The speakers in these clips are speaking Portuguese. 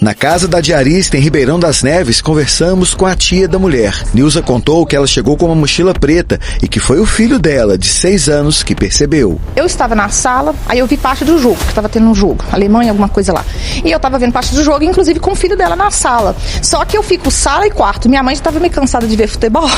Na casa da diarista em Ribeirão das Neves, conversamos com a tia da mulher. Nilza contou que ela chegou com uma mochila preta e que foi o filho dela, de 6 anos, que percebeu. Eu estava na sala, aí eu vi parte do jogo, que estava tendo um jogo, Alemanha, alguma coisa lá. E eu estava vendo parte do jogo, inclusive com o filho dela na sala. Só que eu fico sala e quarto. Minha mãe já estava meio cansada de ver futebol.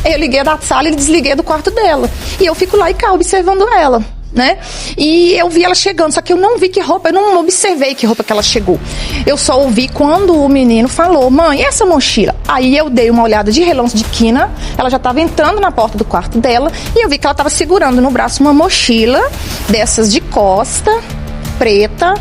Eu liguei da sala e desliguei do quarto dela. E eu fico lá e cá observando ela, né? E eu vi ela chegando, só que eu não vi que roupa, eu não observei que roupa que ela chegou. Eu só ouvi quando o menino falou: mãe, e essa mochila? Aí eu dei uma olhada de relance de quina, ela já estava entrando na porta do quarto dela e eu vi que ela estava segurando no braço uma mochila dessas de costa, preta,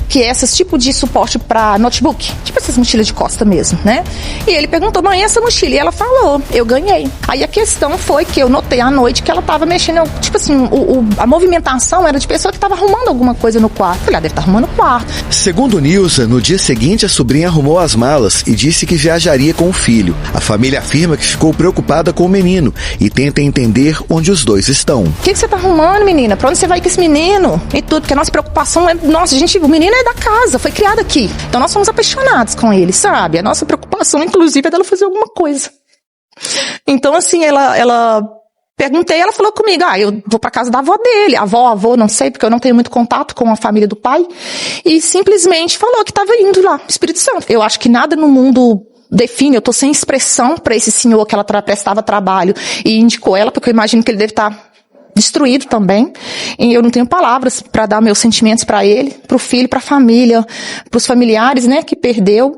que é esses tipo de suporte para notebook, tipo essas mochilas de costa mesmo, né? E ele perguntou: mãe, essa mochila? E ela falou: eu ganhei. Aí a questão foi que eu notei à noite que ela tava mexendo, tipo assim, a movimentação era de pessoa que tava arrumando alguma coisa no quarto. Eu falei: deve estar arrumando o quarto. Segundo Nilza, no dia seguinte a sobrinha arrumou as malas e disse que viajaria com o filho. A família afirma que ficou preocupada com o menino e tenta entender onde os dois estão. O que você tá arrumando, menina? Pra onde você vai com esse menino? E tudo, porque a nossa preocupação é, nossa, gente, o menino é da casa, foi criado aqui. Então nós somos apaixonados com ele, sabe? A nossa preocupação, inclusive, é dela fazer alguma coisa. Então, assim, ela perguntei, ela falou comigo: eu vou pra casa da avó dele, avô, não sei, porque eu não tenho muito contato com a família do pai. E simplesmente falou que tava indo lá, Espírito Santo. Eu acho que nada no mundo define, eu tô sem expressão pra esse senhor que ela prestava trabalho e indicou ela, porque eu imagino que ele deve estar destruído também, e eu não tenho palavras para dar meus sentimentos para ele, para o filho, para a família, para os familiares, né, que perdeu.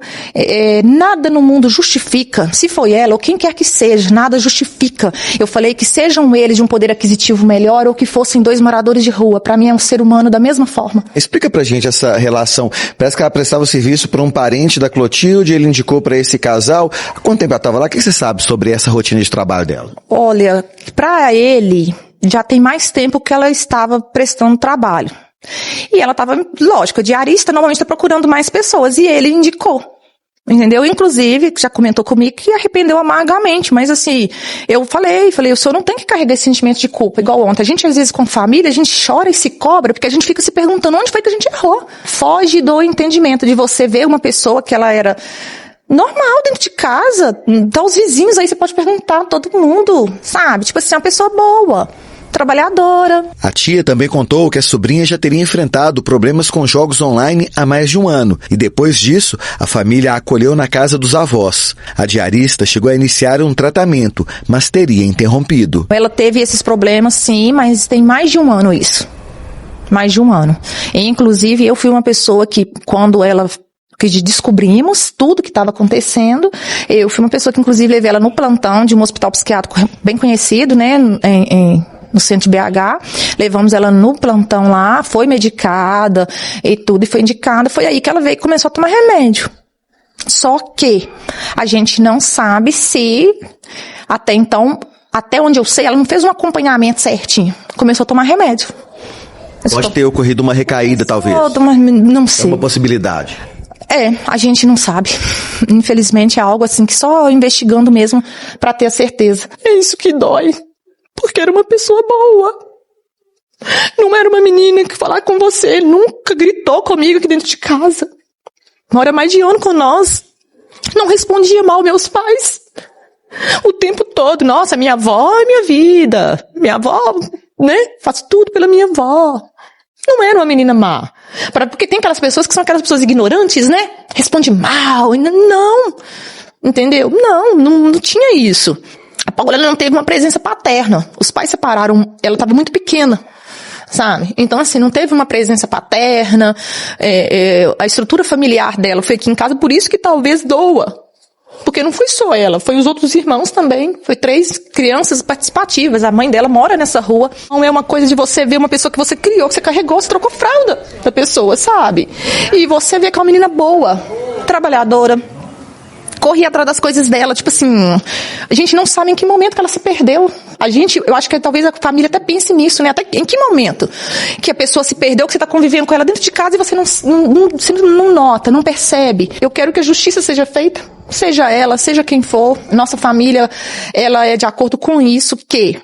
Nada no mundo justifica, se foi ela ou quem quer que seja, nada justifica. Eu falei que sejam eles de um poder aquisitivo melhor ou que fossem 2 moradores de rua, para mim é um ser humano da mesma forma. Explica pra gente essa relação. Parece que ela prestava o serviço para um parente da Clotilde, ele indicou para esse casal. Há quanto tempo ela estava lá? O que você sabe sobre essa rotina de trabalho dela? Olha, para ele já tem mais tempo que ela estava prestando trabalho. E ela estava, lógico, diarista normalmente está procurando mais pessoas, e ele indicou. Entendeu? Inclusive, já comentou comigo que arrependeu amargamente, mas assim, eu falei, o senhor não tem que carregar esse sentimento de culpa, igual ontem. A gente, às vezes, com família, a gente chora e se cobra, porque a gente fica se perguntando onde foi que a gente errou. Foge do entendimento de você ver uma pessoa que ela era normal dentro de casa, tá os vizinhos aí, você pode perguntar a todo mundo, sabe? Tipo assim, uma pessoa boa, trabalhadora. A tia também contou que a sobrinha já teria enfrentado problemas com jogos online há mais de 1 ano e depois disso a família a acolheu na casa dos avós. A diarista chegou a iniciar um tratamento, mas teria interrompido. Ela teve esses problemas sim, mas tem mais de 1 ano isso. Mais de 1 ano. E, inclusive eu fui uma pessoa que quando ela que descobrimos tudo que estava acontecendo, eu fui uma pessoa que inclusive levei ela no plantão de um hospital psiquiátrico bem conhecido, né, no centro de BH, levamos ela no plantão lá, foi medicada e tudo, e foi indicada, foi aí que ela veio e começou a tomar remédio. Só que a gente não sabe se, até então, até onde eu sei, ela não fez um acompanhamento certinho, começou a tomar remédio. Pode ter ocorrido uma recaída, talvez. Não sei. É uma possibilidade. A gente não sabe. Infelizmente é algo assim que só investigando mesmo pra ter a certeza. É isso que dói. Porque era uma pessoa boa. Não era uma menina que falar com você, nunca gritou comigo aqui dentro de casa. Mora mais de 1 ano com nós. Não respondia mal meus pais. O tempo todo. Nossa, minha avó é minha vida. Minha avó, né? Faço tudo pela minha avó. Não era uma menina má. Porque tem aquelas pessoas que são aquelas pessoas ignorantes, né? Responde mal. Não. Entendeu? Não tinha isso. A Paula não teve uma presença paterna. Os pais separaram, ela estava muito pequena, sabe? Então, assim, não teve uma presença paterna. A estrutura familiar dela foi aqui em casa, por isso que talvez doa. Porque não foi só ela, foi os outros irmãos também. Foi 3 crianças participativas. A mãe dela mora nessa rua. Não é uma coisa de você ver uma pessoa que você criou, que você carregou, você trocou fralda da pessoa, sabe? E você vê que é uma menina boa, trabalhadora, corria atrás das coisas dela, tipo assim, a gente não sabe em que momento que ela se perdeu. Eu acho que talvez a família até pense nisso, né? Até em que momento que a pessoa se perdeu, que você está convivendo com ela dentro de casa e você não nota, não percebe. Eu quero que a justiça seja feita, seja ela, seja quem for. Nossa família, ela é de acordo com isso, que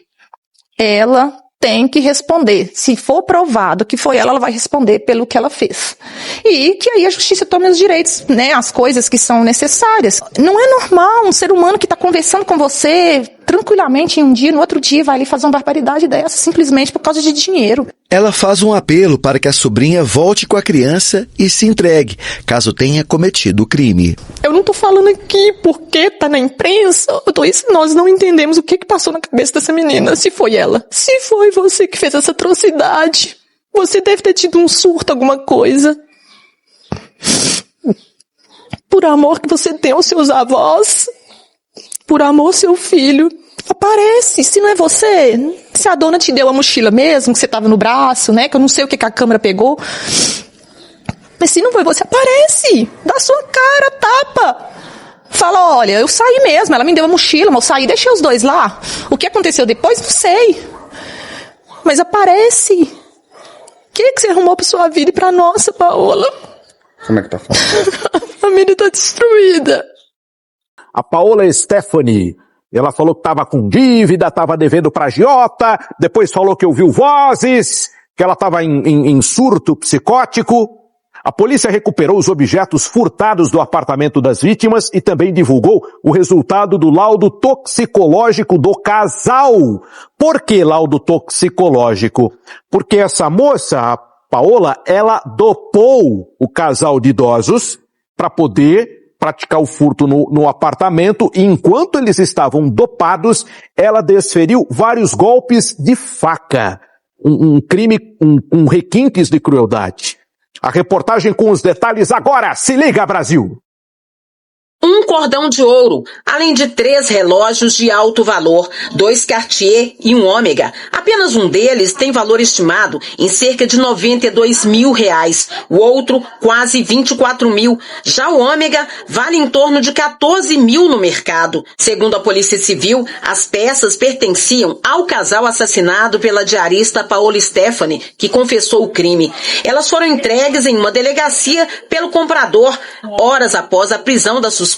ela tem que responder. Se for provado que foi ela vai responder pelo que ela fez. E que aí a justiça tome os direitos, né, as coisas que são necessárias. Não é normal um ser humano que está conversando com você tranquilamente em um dia, no outro dia vai ali fazer uma barbaridade dessa, simplesmente por causa de dinheiro. Ela faz um apelo para que a sobrinha volte com a criança e se entregue, caso tenha cometido o crime. Eu não tô falando aqui porque tá na imprensa, nós não entendemos o que passou na cabeça dessa menina, se foi ela. Se foi você que fez essa atrocidade, você deve ter tido um surto, alguma coisa. Por amor que você tem aos seus avós, por amor ao seu filho, aparece. Se não é você, se a dona te deu a mochila mesmo, que você tava no braço, né, que eu não sei o que a câmera pegou, mas se não foi você, aparece, dá sua cara, tapa. Fala, olha, eu saí mesmo, ela me deu a mochila, mas eu saí, deixei os dois lá. O que aconteceu depois, não sei. Mas aparece. O que você arrumou pra sua vida e pra nossa, Paola? Como é que tá falando? A família tá destruída. A Paola Stephanie, ela falou que estava com dívida, estava devendo para agiota, depois falou que ouviu vozes, que ela estava em surto psicótico. A polícia recuperou os objetos furtados do apartamento das vítimas e também divulgou o resultado do laudo toxicológico do casal. Por que laudo toxicológico? Porque essa moça, a Paola, ela dopou o casal de idosos para poder praticar o furto no apartamento, e enquanto eles estavam dopados, ela desferiu vários golpes de faca. Um crime, um requintes de crueldade. A reportagem com os detalhes agora. Se liga, Brasil! Um cordão de ouro, além de 3 relógios de alto valor, 2 Cartier e um Ômega. Apenas um deles tem valor estimado em cerca de R$92 mil. O outro, quase 24 mil. Já o Ômega vale em torno de 14 mil no mercado. Segundo a Polícia Civil, as peças pertenciam ao casal assassinado pela diarista Paola Stephanie, que confessou o crime. Elas foram entregues em uma delegacia pelo comprador, horas após a prisão da suspeita.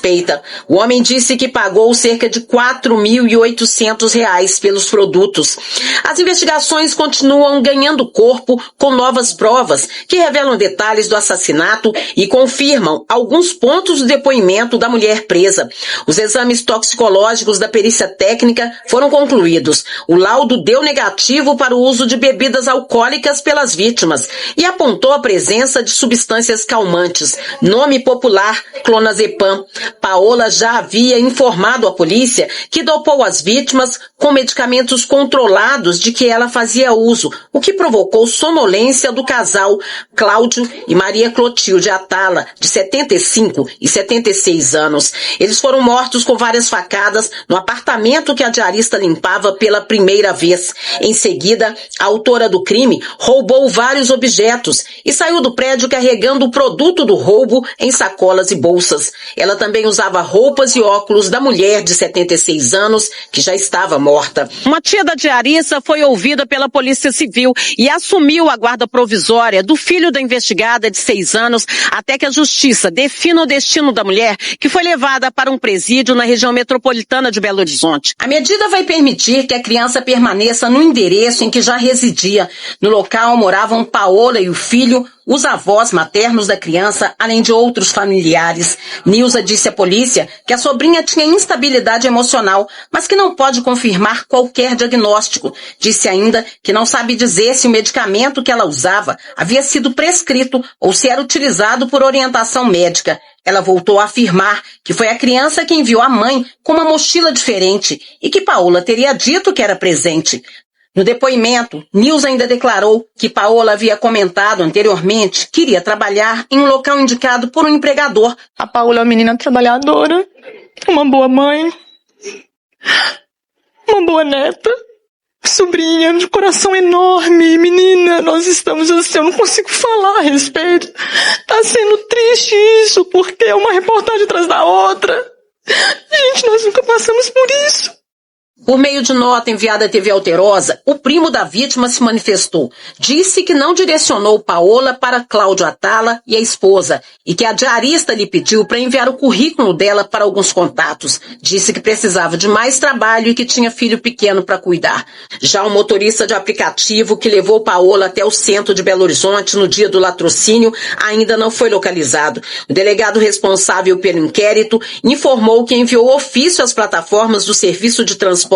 O homem disse que pagou cerca de R$4.800 pelos produtos. As investigações continuam ganhando corpo com novas provas que revelam detalhes do assassinato e confirmam alguns pontos do depoimento da mulher presa. Os exames toxicológicos da perícia técnica foram concluídos. O laudo deu negativo para o uso de bebidas alcoólicas pelas vítimas e apontou a presença de substâncias calmantes, nome popular clonazepam. Paola já havia informado à polícia que dopou as vítimas com medicamentos controlados de que ela fazia uso, o que provocou sonolência do casal Cláudio e Maria Clotilde Atala, de 75 e 76 anos. Eles foram mortos com várias facadas no apartamento que a diarista limpava pela primeira vez. Em seguida, a autora do crime roubou vários objetos e saiu do prédio carregando o produto do roubo em sacolas e bolsas. Ela também usava roupas e óculos da mulher de 76 anos, que já estava morta. Uma tia da diarista foi ouvida pela Polícia Civil e assumiu a guarda provisória do filho da investigada de 6 anos até que a justiça defina o destino da mulher, que foi levada para um presídio na região metropolitana de Belo Horizonte. A medida vai permitir que a criança permaneça no endereço em que já residia. No local moravam Paola e o filho, os avós maternos da criança, além de outros familiares. Nilza disse à polícia que a sobrinha tinha instabilidade emocional, mas que não pode confirmar qualquer diagnóstico. Disse ainda que não sabe dizer se o medicamento que ela usava havia sido prescrito ou se era utilizado por orientação médica. Ela voltou a afirmar que foi a criança que enviou a mãe com uma mochila diferente e que Paola teria dito que era presente. No depoimento, Nilza ainda declarou que Paola havia comentado anteriormente que iria trabalhar em um local indicado por um empregador. A Paola é uma menina trabalhadora, uma boa mãe, uma boa neta, sobrinha de coração enorme. Menina, nós estamos assim, eu não consigo falar a respeito. Tá sendo triste isso, porque é uma reportagem atrás da outra. Gente, nós nunca passamos por isso. Por meio de nota enviada à TV Alterosa, o primo da vítima se manifestou. Disse que não direcionou Paola para Cláudio Atala e a esposa e que a diarista lhe pediu para enviar o currículo dela para alguns contatos. Disse que precisava de mais trabalho e que tinha filho pequeno para cuidar. Já o motorista de aplicativo que levou Paola até o centro de Belo Horizonte no dia do latrocínio ainda não foi localizado. O delegado responsável pelo inquérito informou que enviou ofício às plataformas do Serviço de Transporte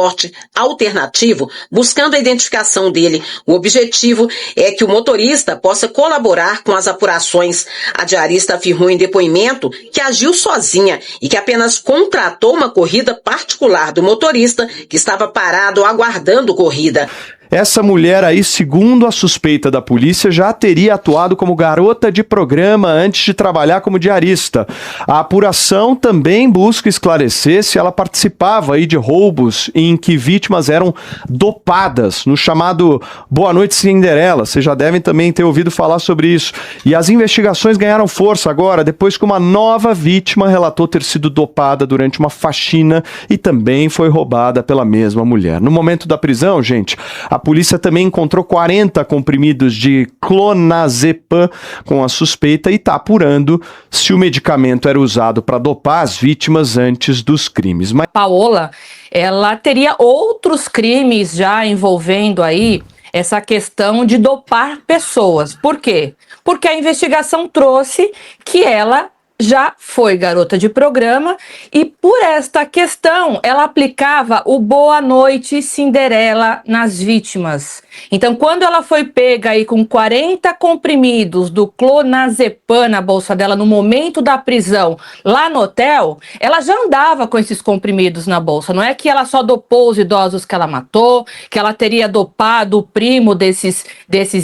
Alternativo, buscando a identificação dele. O objetivo é que o motorista possa colaborar com as apurações. A diarista afirmou em depoimento que agiu sozinha e que apenas contratou uma corrida particular do motorista que estava parado aguardando corrida. Essa mulher aí, segundo a suspeita da polícia, já teria atuado como garota de programa antes de trabalhar como diarista. A apuração também busca esclarecer se ela participava aí de roubos em que vítimas eram dopadas, no chamado Boa Noite Cinderela. Vocês já devem também ter ouvido falar sobre isso. E as investigações ganharam força agora, depois que uma nova vítima relatou ter sido dopada durante uma faxina e também foi roubada pela mesma mulher. No momento da prisão, gente, a polícia também encontrou 40 comprimidos de clonazepam com a suspeita e está apurando se o medicamento era usado para dopar as vítimas antes dos crimes. Mas Paola, ela teria outros crimes já envolvendo aí essa questão de dopar pessoas. Por quê? Porque a investigação trouxe que ela já foi garota de programa e por esta questão ela aplicava o Boa Noite Cinderela nas vítimas. Então, quando ela foi pega aí com 40 comprimidos do clonazepam na bolsa dela no momento da prisão lá no hotel, ela já andava com esses comprimidos na bolsa. Não é que ela só dopou os idosos que ela matou, que ela teria dopado o primo desses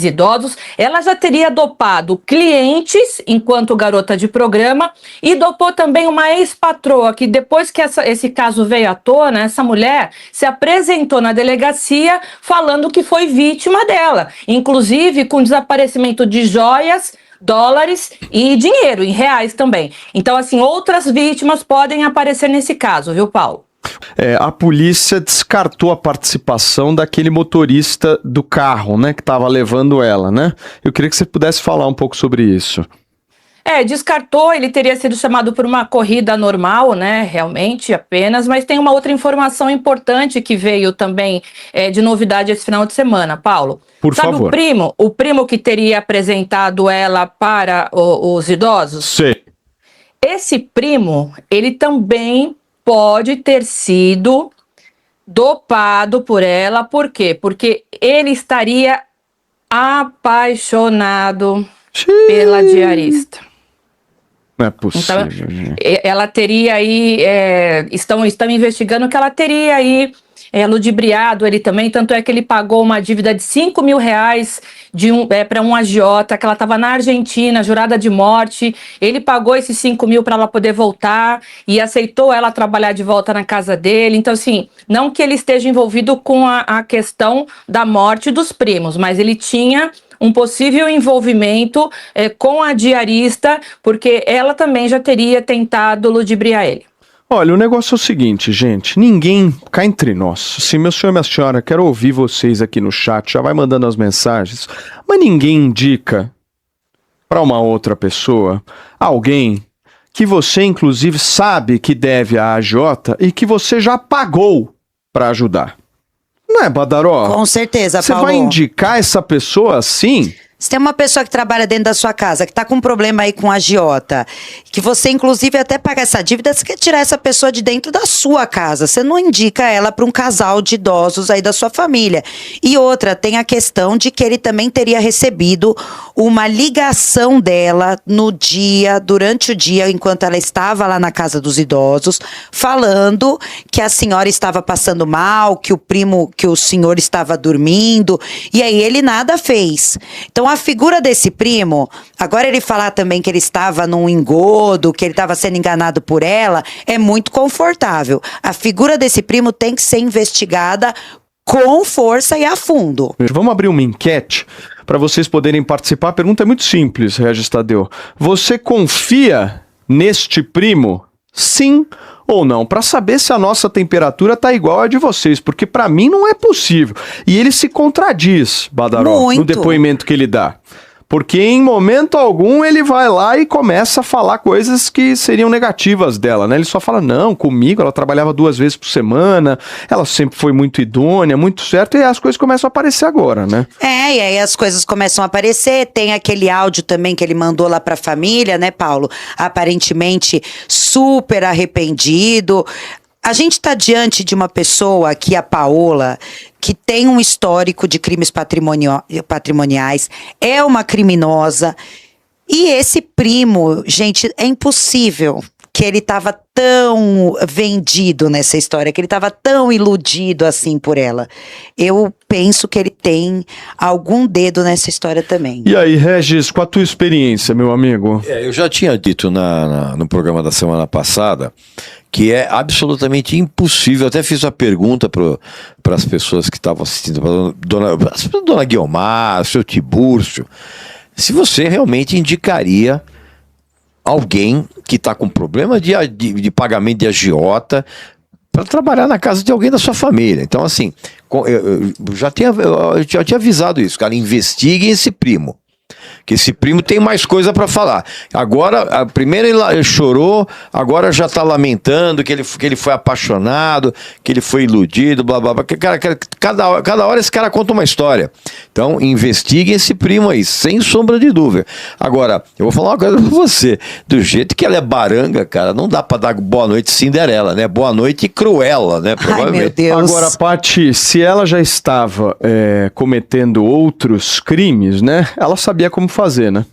idosos, ela já teria dopado clientes enquanto garota de programa e dopou também uma ex-patroa, que depois que esse caso veio à tona, essa mulher se apresentou na delegacia falando que foi vítima dela, inclusive com desaparecimento de joias, dólares e dinheiro, em reais também. Então, assim, outras vítimas podem aparecer nesse caso, viu, Paulo? a polícia descartou a participação daquele motorista do carro, né, que estava levando ela, né? Eu queria que você pudesse falar um pouco sobre isso. Descartou, ele teria sido chamado por uma corrida normal, né, realmente, apenas, mas tem uma outra informação importante que veio também de novidade esse final de semana, Paulo. Por favor. O primo que teria apresentado ela para os idosos? Sim. Esse primo, ele também pode ter sido dopado por ela, por quê? Porque ele estaria apaixonado pela diarista. Não é possível, Então, gente. ela teria aí, estão investigando que ela teria aí ludibriado ele também, tanto é que ele pagou uma dívida de R$5 mil para um agiota, que ela estava na Argentina, jurada de morte. Ele pagou esses 5 mil para ela poder voltar e aceitou ela trabalhar de volta na casa dele. Então, assim, não que ele esteja envolvido com a questão da morte dos primos, mas ele tinha um possível envolvimento com a diarista, porque ela também já teria tentado ludibriar ele. Olha, o negócio é o seguinte, gente, ninguém, cá entre nós, se meu senhor e minha senhora, quero ouvir vocês aqui no chat, já vai mandando as mensagens, mas ninguém indica para uma outra pessoa, alguém que você inclusive sabe que deve à agiota e que você já pagou para ajudar. Não é, Badaró? Com certeza, Paulo. Você vai indicar essa pessoa assim? Se tem uma pessoa que trabalha dentro da sua casa, que tá com um problema aí com a agiota, que você inclusive até paga essa dívida, você quer tirar essa pessoa de dentro da sua casa. Você não indica ela para um casal de idosos aí da sua família. E outra, tem a questão de que ele também teria recebido uma ligação dela durante o dia, enquanto ela estava lá na casa dos idosos, falando que a senhora estava passando mal, que o senhor estava dormindo, e aí ele nada fez. Então, a figura desse primo, agora ele falar também que ele estava num engodo, que ele estava sendo enganado por ela, é muito confortável. A figura desse primo tem que ser investigada com força e a fundo. Vamos abrir uma enquete para vocês poderem participar. A pergunta é muito simples, Regis Tadeu. Você confia neste primo? Sim ou não, para saber se a nossa temperatura tá igual a de vocês, porque para mim não é possível. E ele se contradiz, Badaró, no depoimento que ele dá. Porque em momento algum ele vai lá e começa a falar coisas que seriam negativas dela, né? Ele só fala, não, comigo ela trabalhava 2 vezes por semana, ela sempre foi muito idônea, muito certo, e as coisas começam a aparecer agora, né? E aí as coisas começam a aparecer, tem aquele áudio também que ele mandou lá pra família, né, Paulo? Aparentemente super arrependido. A gente está diante de uma pessoa aqui, a Paola, que tem um histórico de crimes patrimoniais, é uma criminosa. E esse primo, gente, é impossível que ele estava tão vendido nessa história, que ele estava tão iludido assim por ela. Eu penso que ele tem algum dedo nessa história também. E aí, Regis, com a tua experiência, meu amigo? Eu já tinha dito no programa da semana passada que é absolutamente impossível. Até fiz uma pergunta para as pessoas que estavam assistindo, para dona Guiomar, seu Tibúrcio, se você realmente indicaria alguém que está com problema de pagamento de agiota para trabalhar na casa de alguém da sua família. Então, assim, eu já tinha avisado isso, cara, investiguem esse primo. Que esse primo tem mais coisa para falar. Agora, primeiro ele chorou, agora já tá lamentando que ele foi apaixonado, que ele foi iludido, blá blá blá. Cada hora esse cara conta uma história. Então, investiguem esse primo aí, sem sombra de dúvida. Agora, eu vou falar uma coisa pra você. Do jeito que ela é baranga, cara, não dá pra dar boa noite Cinderela, né? Boa noite Cruella, né? Ai, meu Deus. Agora, Paty, se ela já estava cometendo outros crimes, né? Ela sabia como fazer, né?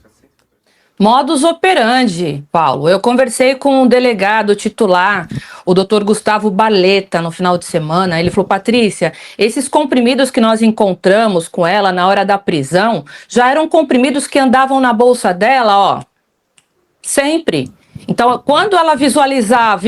Modus operandi, Paulo. Eu conversei com o delegado titular, o Dr. Gustavo Baleta, no final de semana. Ele falou, Patrícia, esses comprimidos que nós encontramos com ela na hora da prisão já eram comprimidos que andavam na bolsa dela, sempre. Então, quando ela visualizava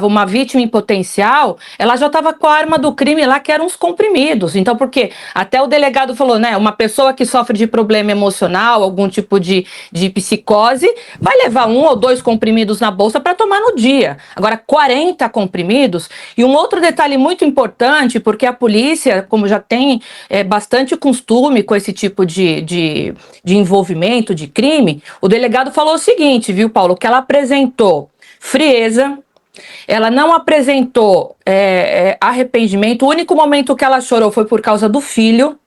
uma vítima em potencial, ela já estava com a arma do crime lá, que eram os comprimidos. Então, porque até o delegado falou, né, uma pessoa que sofre de problema emocional, algum tipo de psicose, vai levar 1 ou 2 comprimidos na bolsa para tomar no dia. Agora, 40 comprimidos. E um outro detalhe muito importante, porque a polícia, como já tem bastante costume com esse tipo de envolvimento, de crime, o delegado falou o seguinte, viu, Paulo, que ela apresentou frieza, ela não apresentou arrependimento, o único momento que ela chorou foi por causa do filho,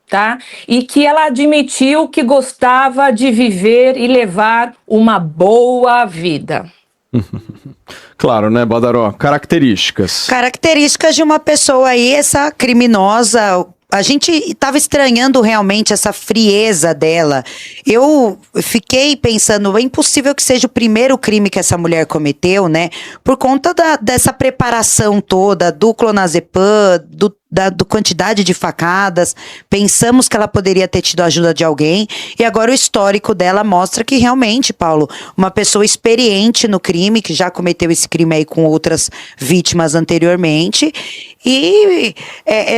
tá? E que ela admitiu que gostava de viver e levar uma boa vida. Claro, né, Badaró? Características de uma pessoa aí, essa criminosa. A gente estava estranhando realmente essa frieza dela. Eu fiquei pensando, é impossível que seja o primeiro crime que essa mulher cometeu, né? Por conta dessa preparação toda, do clonazepam, da quantidade de facadas. Pensamos que ela poderia ter tido a ajuda de alguém. E agora o histórico dela mostra que realmente, Paulo, uma pessoa experiente no crime, que já cometeu esse crime aí com outras vítimas anteriormente. E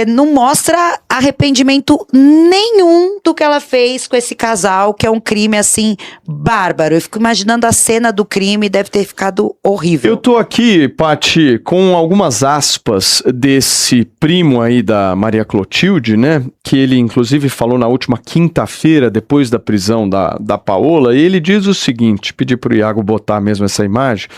não mostra arrependimento nenhum do que ela fez com esse casal, que é um crime, assim, bárbaro. Eu fico imaginando a cena do crime, deve ter ficado horrível. Eu tô aqui, Paty, com algumas aspas desse primo aí da Maria Clotilde, né? Que ele, inclusive, falou na última quinta-feira, depois da prisão da Paola, e ele diz o seguinte, pedi pro Iago botar mesmo essa imagem,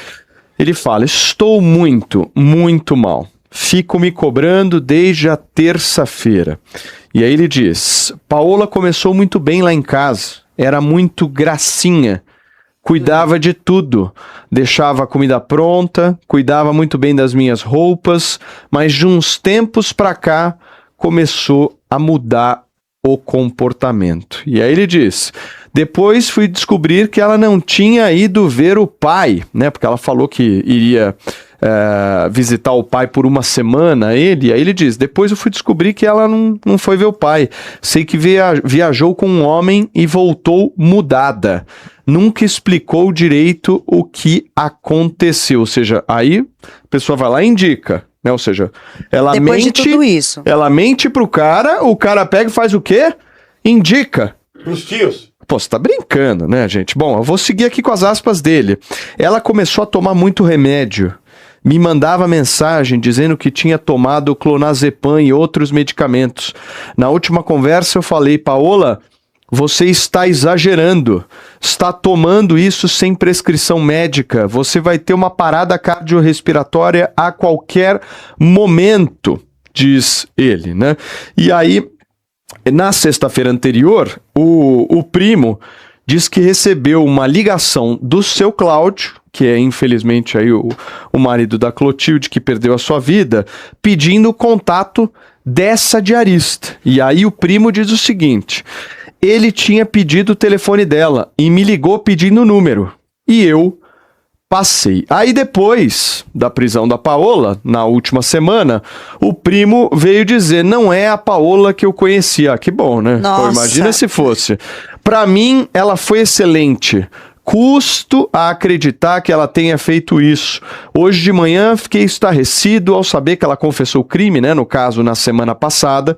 ele fala, estou muito, muito mal. Fico me cobrando desde a terça-feira. E aí ele diz, Paola começou muito bem lá em casa, era muito gracinha, cuidava de tudo, deixava a comida pronta, cuidava muito bem das minhas roupas, mas de uns tempos pra cá começou a mudar o comportamento. E aí ele diz, depois fui descobrir que ela não tinha ido ver o pai, né? Porque ela falou que iria visitar o pai por uma semana, aí ele diz, depois eu fui descobrir que ela não foi ver o pai, sei que viajou com um homem e voltou mudada, nunca explicou direito o que aconteceu, ou seja, aí a pessoa vai lá e indica, né? Ou seja, ela depois mente, de tudo isso. ela mente pro cara, o cara pega e faz o quê? Indica. Pros tios. Pô, você tá brincando, né, gente? Bom, eu vou seguir aqui com as aspas dele. Ela começou a tomar muito remédio. Me mandava mensagem dizendo que tinha tomado clonazepam e outros medicamentos. Na última conversa eu falei, Paola, você está exagerando. Está tomando isso sem prescrição médica. Você vai ter uma parada cardiorrespiratória a qualquer momento, diz ele, né? E aí, na sexta-feira anterior, o primo diz que recebeu uma ligação do seu Cláudio, que é infelizmente aí o marido da Clotilde, que perdeu a sua vida, pedindo o contato dessa diarista. E aí o primo diz o seguinte, ele tinha pedido o telefone dela e me ligou pedindo o número. E eu passei. Aí depois da prisão da Paola, na última semana, o primo veio dizer, não é a Paola que eu conhecia. Ah, que bom, né? Pô, imagina se fosse. Pra mim, ela foi excelente. Custo a acreditar que ela tenha feito isso. Hoje de manhã fiquei estarrecido ao saber que ela confessou o crime, né? No caso, na semana passada.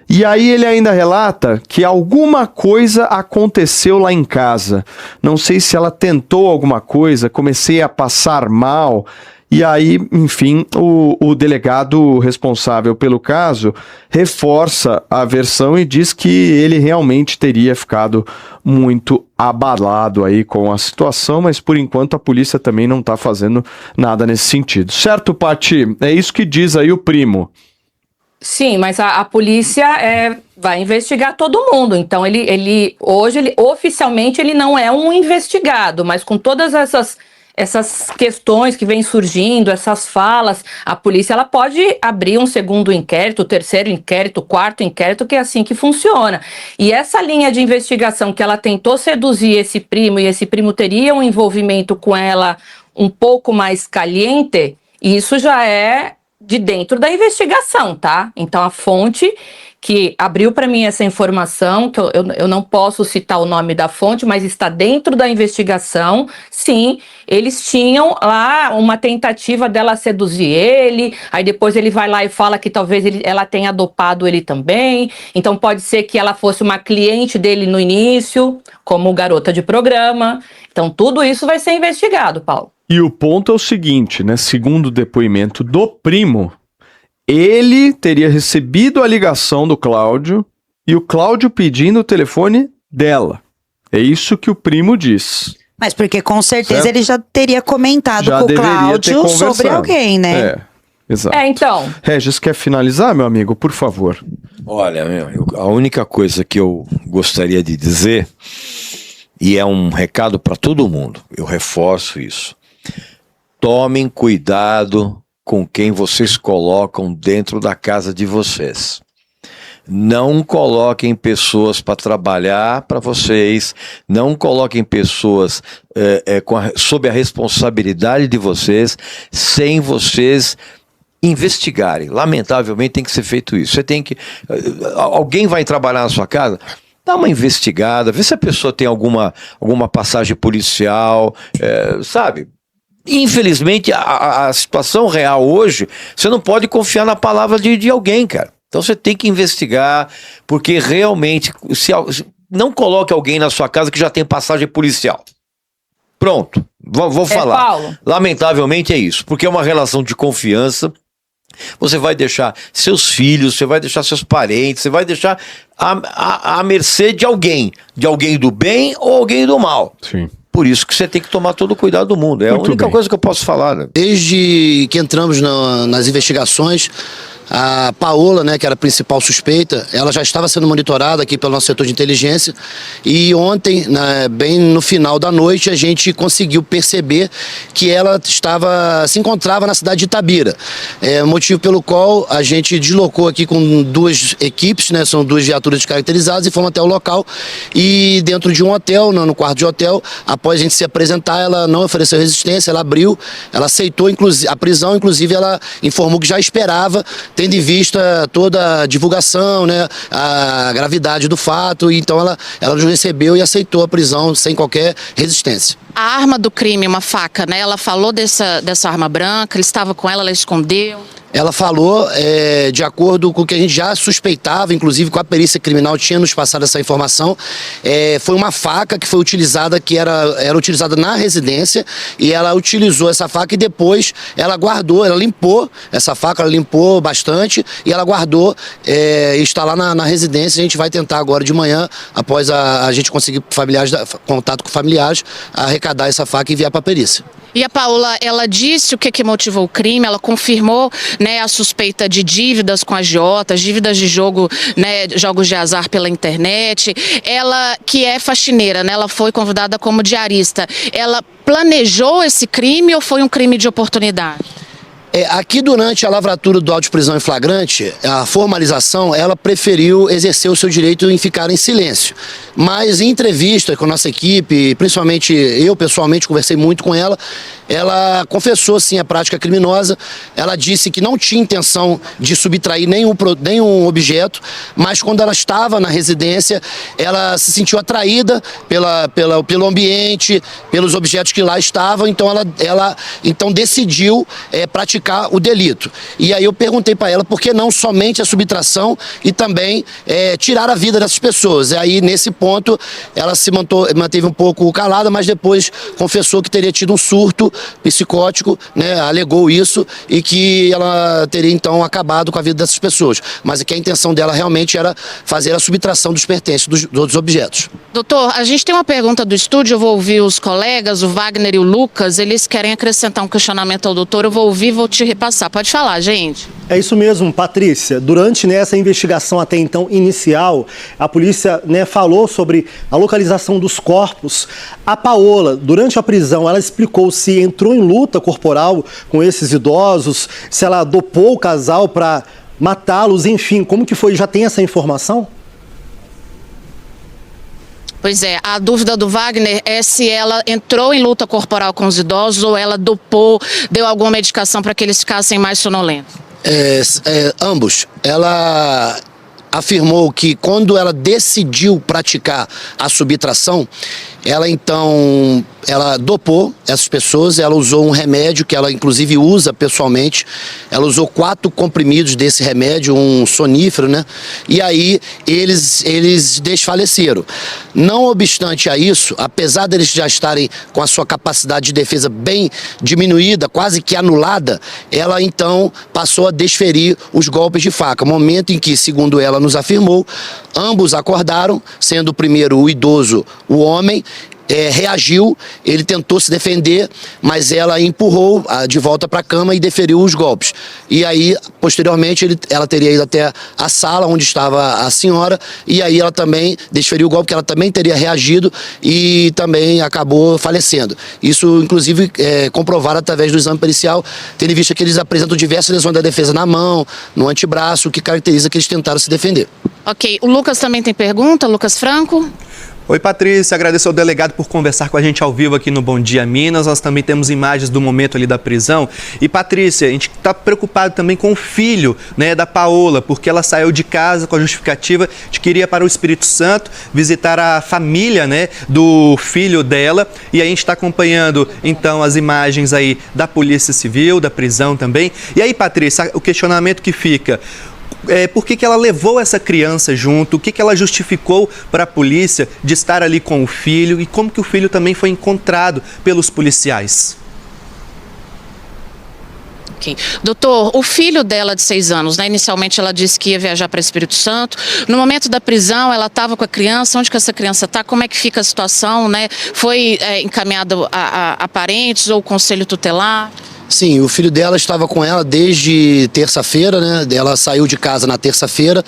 E aí ele ainda relata que alguma coisa aconteceu lá em casa. Não sei se ela tentou alguma coisa, comecei a passar mal. E aí, enfim, o delegado responsável pelo caso reforça a versão e diz que ele realmente teria ficado muito abalado aí com a situação, mas por enquanto a polícia também não está fazendo nada nesse sentido. Certo, Pati? É isso que diz aí o primo. Sim, mas a polícia vai investigar todo mundo. Então, hoje, oficialmente, ele não é um investigado, mas com todas essas questões que vêm surgindo, essas falas, a polícia ela pode abrir um segundo inquérito, terceiro inquérito, quarto inquérito, que é assim que funciona. E essa linha de investigação que ela tentou seduzir esse primo, e esse primo teria um envolvimento com ela um pouco mais caliente, isso já é de dentro da investigação, tá? Então a fonte que abriu para mim essa informação, que eu não posso citar o nome da fonte, mas está dentro da investigação, sim, eles tinham lá uma tentativa dela seduzir ele, aí depois ele vai lá e fala que talvez ela tenha dopado ele também, então pode ser que ela fosse uma cliente dele no início, como garota de programa, então tudo isso vai ser investigado, Paulo. E o ponto é o seguinte, né? Segundo o depoimento do primo, ele teria recebido a ligação do Cláudio e o Cláudio pedindo o telefone dela. É isso que o primo diz. Mas porque com certeza certo? Ele já teria comentado Já com o deveria ter Cláudio sobre conversado. alguém, né? É, exato. Então. Regis, quer finalizar, meu amigo? Por favor. Olha, a única coisa que eu gostaria de dizer, e é um recado para todo mundo, eu reforço isso. Tomem cuidado com quem vocês colocam dentro da casa de vocês. Não coloquem pessoas para trabalhar para vocês, não coloquem pessoas sob a responsabilidade de vocês, sem vocês investigarem. Lamentavelmente tem que ser feito isso. Você tem que... Alguém vai trabalhar na sua casa... Dá uma investigada, vê se a pessoa tem alguma passagem policial, sabe? Infelizmente, a situação real hoje, você não pode confiar na palavra de alguém, cara. Então você tem que investigar, porque realmente, não coloque alguém na sua casa que já tem passagem policial. Pronto, vou falar. Paulo. Lamentavelmente é isso, porque é uma relação de confiança. Você vai deixar seus filhos, você vai deixar seus parentes, você vai deixar à mercê de alguém do bem ou alguém do mal. Sim. Por isso que você tem que tomar todo o cuidado do mundo. É Muito a única bem. coisa que eu posso falar, né? Desde que entramos nas investigações, a Paola, né, que era a principal suspeita, ela já estava sendo monitorada aqui pelo nosso setor de inteligência e ontem, né, bem no final da noite, a gente conseguiu perceber que ela se encontrava na cidade de Itabira. Motivo pelo qual a gente deslocou aqui com duas equipes, né, são duas viaturas descaracterizadas e fomos até o local e dentro de um hotel, no quarto de hotel, após a gente se apresentar, ela não ofereceu resistência, ela abriu, ela aceitou a prisão, inclusive ela informou que já esperava, tendo em vista toda a divulgação, né, a gravidade do fato, e então ela nos recebeu e aceitou a prisão sem qualquer resistência. A arma do crime, uma faca, né? Ela falou dessa arma branca, ele estava com ela escondeu. ela falou, de acordo com o que a gente já suspeitava, inclusive com a perícia criminal tinha nos passado essa informação, foi uma faca que foi utilizada, que era utilizada na residência, e ela utilizou essa faca e depois ela guardou, ela limpou essa faca, ela limpou bastante e ela guardou, está lá na residência. A gente vai tentar agora de manhã, após a gente conseguir contato com familiares, arrecadar essa faca e enviar para a perícia. E a Paola, ela disse o que motivou o crime, ela confirmou, né, a suspeita de dívidas com agiotas, dívidas de jogo, né, jogos de azar pela internet. Ela, que é faxineira, né, ela foi convidada como diarista. Ela planejou esse crime ou foi um crime de oportunidade? Aqui durante a lavratura do auto de prisão em flagrante, a formalização, ela preferiu exercer o seu direito em ficar em silêncio. Mas em entrevista com a nossa equipe, principalmente eu pessoalmente conversei muito com ela, ela confessou sim a prática criminosa. Ela disse que não tinha intenção de subtrair nenhum objeto, mas quando ela estava na residência, ela se sentiu atraída pelo ambiente, pelos objetos que lá estavam, então ela decidiu praticar o delito. E aí eu perguntei para ela por que não somente a subtração e também tirar a vida dessas pessoas. E aí nesse ponto ela se manteve um pouco calada, mas depois confessou que teria tido um surto psicótico, né, alegou isso e que ela teria então acabado com a vida dessas pessoas. Mas que a intenção dela realmente era fazer a subtração dos pertences dos objetos. Doutor, a gente tem uma pergunta do estúdio, eu vou ouvir os colegas, o Wagner e o Lucas, eles querem acrescentar um questionamento ao doutor, eu vou ouvir e vou te repassar. Pode falar, gente. É isso mesmo, Patrícia. Durante essa investigação até então inicial, a polícia falou sobre a localização dos corpos. A Paola, durante a prisão, ela explicou se entrou em luta corporal com esses idosos, se ela dopou o casal para matá-los, enfim, como que foi? Já tem essa informação? Pois é, a dúvida do Wagner é se ela entrou em luta corporal com os idosos ou ela dopou, deu alguma medicação para que eles ficassem mais sonolentos. Ambos. Ela afirmou que quando ela decidiu praticar a subtração, ela dopou essas pessoas, ela usou um remédio que ela inclusive usa pessoalmente, ela usou 4 comprimidos desse remédio, um sonífero, né? E aí eles desfaleceram. Não obstante a isso, apesar deles já estarem com a sua capacidade de defesa bem diminuída, quase que anulada, ela então passou a desferir os golpes de faca, momento em que, segundo ela nos afirmou, ambos acordaram, sendo o primeiro o idoso, o homem, reagiu, ele tentou se defender, mas ela empurrou de volta para a cama e deferiu os golpes. E aí, posteriormente, ela teria ido até a sala onde estava a senhora, e aí ela também desferiu o golpe, que ela também teria reagido e também acabou falecendo. Isso, inclusive, comprovado através do exame pericial, tendo em vista que eles apresentam diversas lesões da defesa na mão, no antebraço, o que caracteriza que eles tentaram se defender. Ok, o Lucas também tem pergunta, Lucas Franco? Oi, Patrícia, agradeço ao delegado por conversar com a gente ao vivo aqui no Bom Dia Minas. Nós também temos imagens do momento ali da prisão. E, Patrícia, a gente está preocupado também com o filho, da Paola, porque ela saiu de casa com a justificativa de que iria para o Espírito Santo visitar a família, do filho dela. E a gente está acompanhando, então, as imagens aí da Polícia Civil, da prisão também. E aí, Patrícia, o questionamento que fica... por que ela levou essa criança junto? O que ela justificou para a polícia de estar ali com o filho? E como que o filho também foi encontrado pelos policiais? Okay. Doutor, o filho dela de 6 anos, inicialmente ela disse que ia viajar para Espírito Santo. No momento da prisão, ela estava com a criança. Onde que essa criança está? Como é que fica a situação? Foi encaminhado a parentes ou conselho tutelar? Sim, o filho dela estava com ela desde terça-feira, Ela saiu de casa na terça-feira,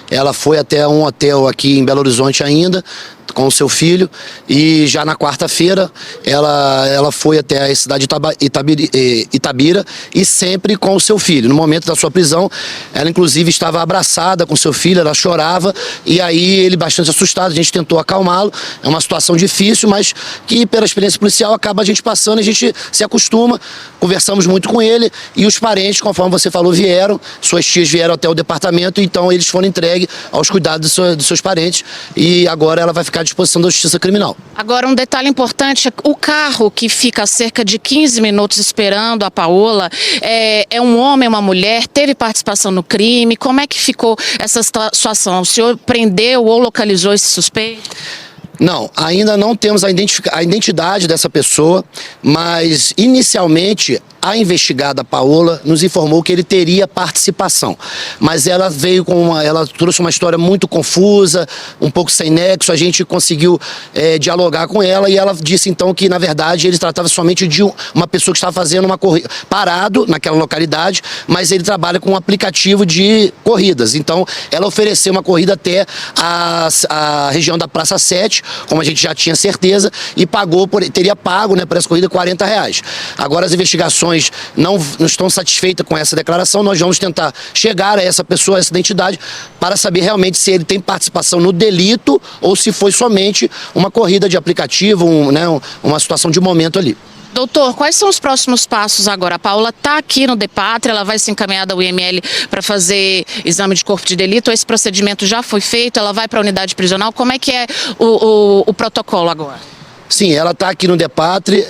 ela foi até um hotel aqui em Belo Horizonte ainda, com o seu filho, e já na quarta-feira ela foi até a cidade de Itabira e sempre com o seu filho. No momento da sua prisão, ela inclusive estava abraçada com seu filho, ela chorava, e aí ele bastante assustado, a gente tentou acalmá-lo. É uma situação difícil, mas que pela experiência policial acaba a gente passando, a gente se acostuma. Conversamos muito com ele e os parentes, conforme você falou, vieram, suas tias vieram até o departamento, então eles foram entregues aos cuidados dos seus parentes, e agora ela vai ficar ficar à disposição da Justiça Criminal. Agora, um detalhe importante, o carro que fica cerca de 15 minutos esperando a Paola, é um homem, uma mulher, teve participação no crime, como é que ficou essa situação? O senhor prendeu ou localizou esse suspeito? Não, ainda não temos a identidade dessa pessoa, mas inicialmente a investigada Paola nos informou que ele teria participação, mas ela veio ela trouxe uma história muito confusa, um pouco sem nexo. A gente conseguiu dialogar com ela e ela disse então que na verdade ele tratava somente de uma pessoa que estava fazendo uma corrida, parado naquela localidade, mas ele trabalha com um aplicativo de corridas. Então ela ofereceu uma corrida até a região da Praça 7, como a gente já tinha certeza, e teria pago, né, por essa corrida R$40. Agora as investigações não estão satisfeitas com essa declaração. Nós vamos tentar chegar a essa pessoa, a essa identidade, para saber realmente se ele tem participação no delito ou se foi somente uma corrida de aplicativo, uma situação de momento ali. Doutor, quais são os próximos passos agora? A Paola está aqui no DEPATRI, ela vai ser encaminhada ao IML para fazer exame de corpo de delito, esse procedimento já foi feito, ela vai para a unidade prisional, como é que é o protocolo agora? Sim, ela está aqui no DEPATRI,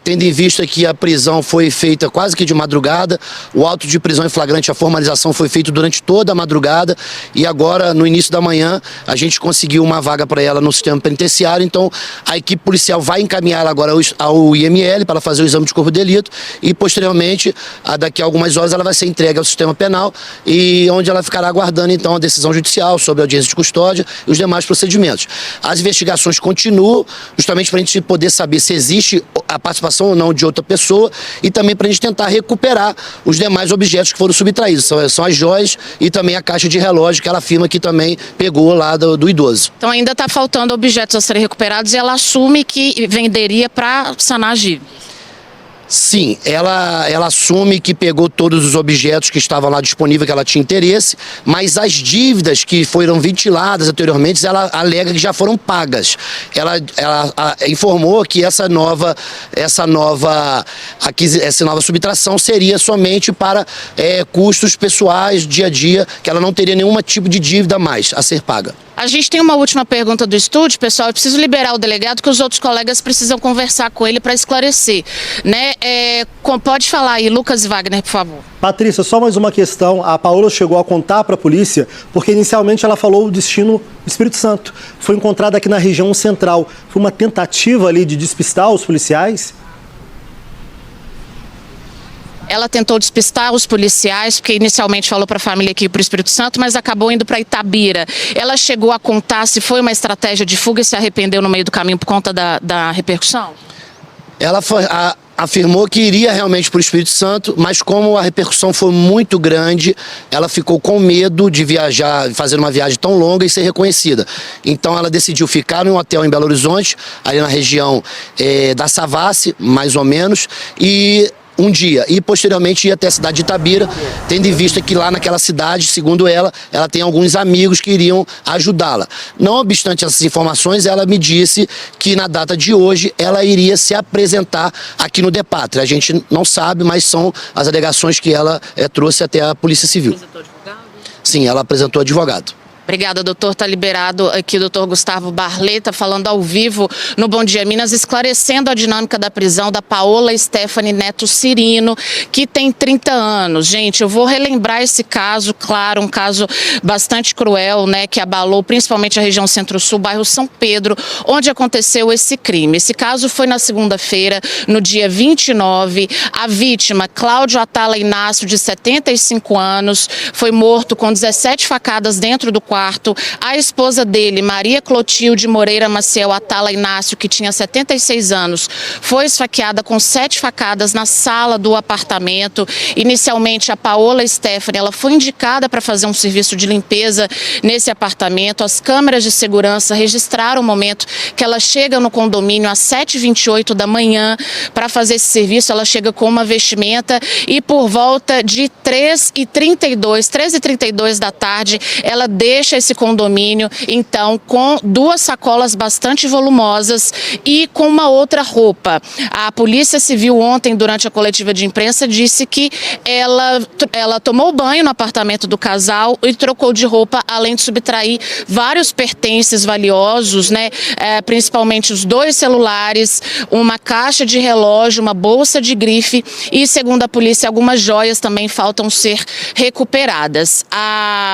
tendo em vista que a prisão foi feita quase que de madrugada, o auto de prisão em flagrante, a formalização foi feita durante toda a madrugada e agora, no início da manhã, a gente conseguiu uma vaga para ela no sistema penitenciário, então a equipe policial vai encaminhar ela agora ao IML para fazer o exame de corpo de delito e, posteriormente, daqui a algumas horas, ela vai ser entregue ao sistema penal e onde ela ficará aguardando, então, a decisão judicial sobre a audiência de custódia e os demais procedimentos. As investigações continuam, justamente para a gente poder saber se existe a participação ou não de outra pessoa e também para a gente tentar recuperar os demais objetos que foram subtraídos. São as joias e também a caixa de relógio que ela afirma que também pegou lá do idoso. Então ainda está faltando objetos a serem recuperados e ela assume que venderia para sanar a dívida. Sim, ela assume que pegou todos os objetos que estavam lá disponíveis, que ela tinha interesse, mas as dívidas que foram ventiladas anteriormente, ela alega que já foram pagas. Ela informou que essa nova subtração seria somente para custos pessoais, dia a dia, que ela não teria nenhum tipo de dívida mais a ser paga. A gente tem uma última pergunta do estúdio, pessoal. Eu preciso liberar o delegado, que os outros colegas precisam conversar com ele para esclarecer, né? Pode falar aí, Lucas e Wagner, por favor. Patrícia, só mais uma questão. A Paola chegou a contar para a polícia, porque inicialmente ela falou o destino Espírito Santo. Foi encontrada aqui na região central. Foi uma tentativa ali de despistar os policiais? Ela tentou despistar os policiais, porque inicialmente falou para a família que ia para o Espírito Santo, mas acabou indo para Itabira. Ela chegou a contar se foi uma estratégia de fuga e se arrependeu no meio do caminho por conta da repercussão? Ela afirmou que iria realmente para o Espírito Santo, mas como a repercussão foi muito grande, ela ficou com medo de viajar, fazer uma viagem tão longa e ser reconhecida. Então ela decidiu ficar em um hotel em Belo Horizonte, ali na região da Savassi, mais ou menos, e um dia, e posteriormente ia até a cidade de Itabira, tendo em vista que lá naquela cidade, segundo ela tem alguns amigos que iriam ajudá-la. Não obstante essas informações, ela me disse que na data de hoje ela iria se apresentar aqui no DEPATRI. A gente não sabe, mas são as alegações que ela trouxe até a Polícia Civil. Apresentou advogado? Sim, ela apresentou advogado. Obrigada, doutor. Está liberado aqui o doutor Gustavo Barleta, falando ao vivo no Bom Dia Minas, esclarecendo a dinâmica da prisão da Paola Stephanie Neto Cirino, que tem 30 anos. Gente, eu vou relembrar esse caso, claro, um caso bastante cruel, né, que abalou principalmente a região Centro-Sul, bairro São Pedro, onde aconteceu esse crime. Esse caso foi na segunda-feira, no dia 29. A vítima, Cláudio Atala Inácio, de 75 anos, foi morto com 17 facadas dentro do quarto. A esposa dele, Maria Clotilde Moreira Maciel Atala Inácio, que tinha 76 anos, foi esfaqueada com 7 facadas na sala do apartamento. Inicialmente, a Paola Stephanie, ela foi indicada para fazer um serviço de limpeza nesse apartamento. As câmeras de segurança registraram o momento que ela chega no condomínio às 7h28 da manhã para fazer esse serviço. Ela chega com uma vestimenta e por volta de 13h32 da tarde, ela deixa deixa esse condomínio, então, com 2 sacolas bastante volumosas e com uma outra roupa. A Polícia Civil ontem, durante a coletiva de imprensa, disse que ela tomou banho no apartamento do casal e trocou de roupa, além de subtrair vários pertences valiosos, né? Principalmente os 2 celulares, uma caixa de relógio, uma bolsa de grife e, segundo a polícia, algumas joias também faltam ser recuperadas.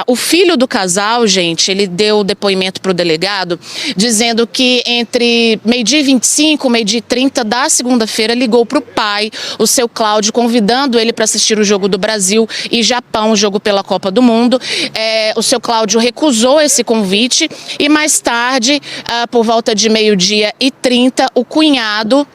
O filho do casal, gente, ele deu depoimento para o delegado, dizendo que entre meio-dia e 25, meio-dia e 30 da segunda-feira, ligou para o pai, o seu Cláudio, convidando ele para assistir o jogo do Brasil e Japão, o jogo pela Copa do Mundo. O seu Cláudio recusou esse convite e mais tarde, por volta de meio-dia e 30, o cunhado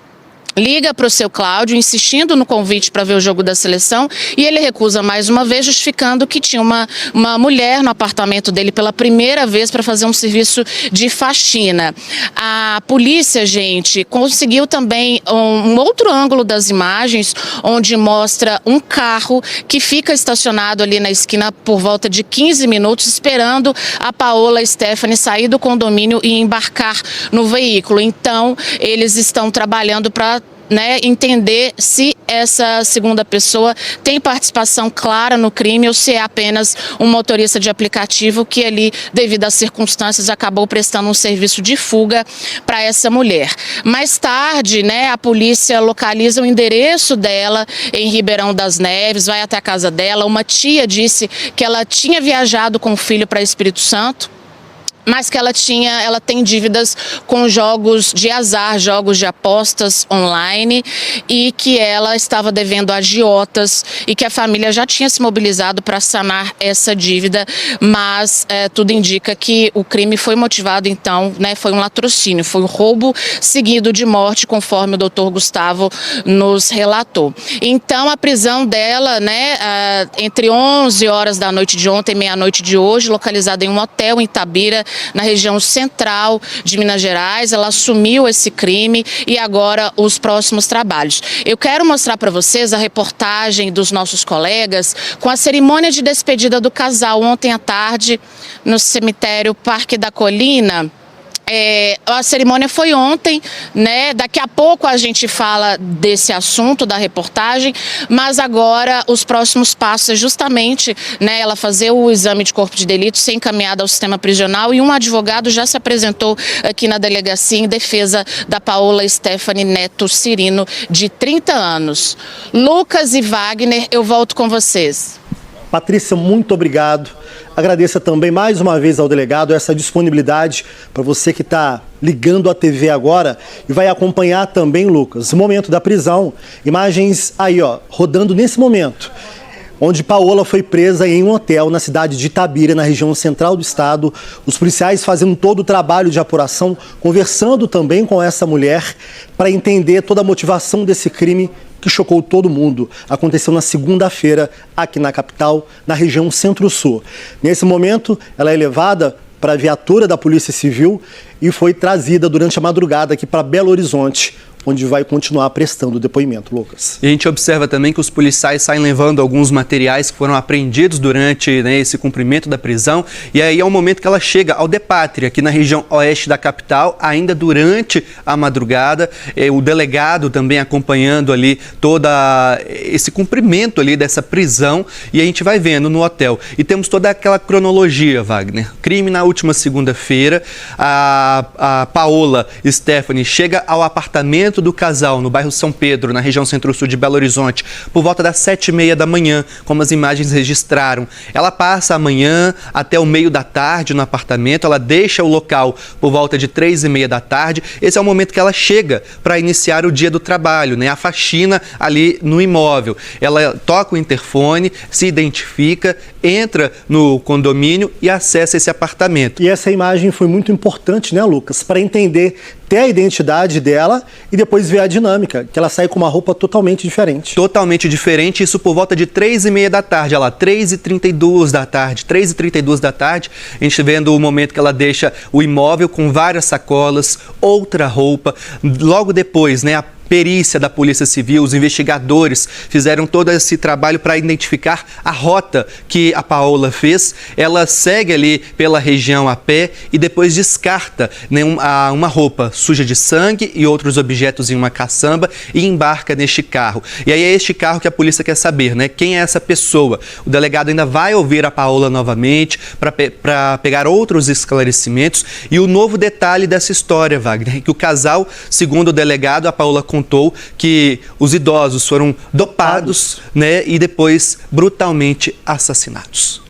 liga para o seu Cláudio, insistindo no convite para ver o jogo da seleção, e ele recusa mais uma vez, justificando que tinha uma mulher no apartamento dele pela primeira vez para fazer um serviço de faxina. A polícia, gente, conseguiu também um outro ângulo das imagens, onde mostra um carro que fica estacionado ali na esquina por volta de 15 minutos, esperando a Paola Stephanie sair do condomínio e embarcar no veículo. Então, eles estão trabalhando para entender se essa segunda pessoa tem participação clara no crime ou se é apenas um motorista de aplicativo que ali, devido às circunstâncias, acabou prestando um serviço de fuga para essa mulher. Mais tarde, a polícia localiza o endereço dela em Ribeirão das Neves, vai até a casa dela. Uma tia disse que ela tinha viajado com o filho para Espírito Santo, mas que ela tem dívidas com jogos de azar, jogos de apostas online, e que ela estava devendo a agiotas e que a família já tinha se mobilizado para sanar essa dívida, mas tudo indica que o crime foi motivado, então, foi um latrocínio, foi um roubo seguido de morte, conforme o doutor Gustavo nos relatou. Então, a prisão dela, entre 11 horas da noite de ontem e meia-noite de hoje, localizada em um hotel em Itabira, na região central de Minas Gerais. Ela assumiu esse crime e agora os próximos trabalhos. Eu quero mostrar para vocês a reportagem dos nossos colegas com a cerimônia de despedida do casal ontem à tarde no cemitério Parque da Colina. A cerimônia foi ontem, Daqui a pouco a gente fala desse assunto, da reportagem, mas agora os próximos passos é justamente, ela fazer o exame de corpo de delito, ser encaminhada ao sistema prisional, e um advogado já se apresentou aqui na delegacia em defesa da Paola Stephanie Neto Cirino, de 30 anos. Lucas e Wagner, eu volto com vocês. Patrícia, muito obrigado. Agradeço também mais uma vez ao delegado essa disponibilidade para você que está ligando a TV agora e vai acompanhar também, Lucas, o momento da prisão. Imagens aí, rodando nesse momento, onde Paola foi presa em um hotel na cidade de Itabira, na região central do estado. Os policiais fazendo todo o trabalho de apuração, conversando também com essa mulher para entender toda a motivação desse crime que chocou todo mundo. Aconteceu na segunda-feira aqui na capital, na região Centro-Sul. Nesse momento, ela é levada para a viatura da Polícia Civil e foi trazida durante a madrugada aqui para Belo Horizonte, onde vai continuar prestando depoimento, Lucas. E a gente observa também que os policiais saem levando alguns materiais que foram apreendidos durante esse cumprimento da prisão, e aí é o momento que ela chega ao Depátria, aqui na região oeste da capital, ainda durante a madrugada, o delegado também acompanhando ali todo esse cumprimento ali dessa prisão, e a gente vai vendo no hotel. E temos toda aquela cronologia, Wagner. Crime na última segunda-feira, a Paola Stephanie chega ao apartamento do casal no bairro São Pedro, na região centro-sul de Belo Horizonte, por volta das 7h30 da manhã, como as imagens registraram. Ela passa a manhã até o meio da tarde no apartamento, ela deixa o local por volta de 3h30 da tarde. Esse é o momento que ela chega para iniciar o dia do trabalho, a faxina ali no imóvel. Ela toca o interfone, se identifica, entra no condomínio e acessa esse apartamento. E essa imagem foi muito importante, Lucas, para entender ter a identidade dela e depois ver a dinâmica, que ela sai com uma roupa totalmente diferente. Totalmente diferente, isso por volta de 3h30 da tarde, olha lá, 3h32 da tarde, 3h32 da tarde, a gente vendo o momento que ela deixa o imóvel com várias sacolas, outra roupa, logo depois, perícia da Polícia Civil, os investigadores fizeram todo esse trabalho para identificar a rota que a Paola fez. Ela segue ali pela região a pé e depois descarta, né, uma roupa suja de sangue e outros objetos em uma caçamba e embarca neste carro. E aí é este carro que a polícia quer saber, né? Quem é essa pessoa? O delegado ainda vai ouvir a Paola novamente para pegar outros esclarecimentos. E o novo detalhe dessa história, Wagner, é que o casal, segundo o delegado, a Paola contou que os idosos foram dopados, né, e depois brutalmente assassinados.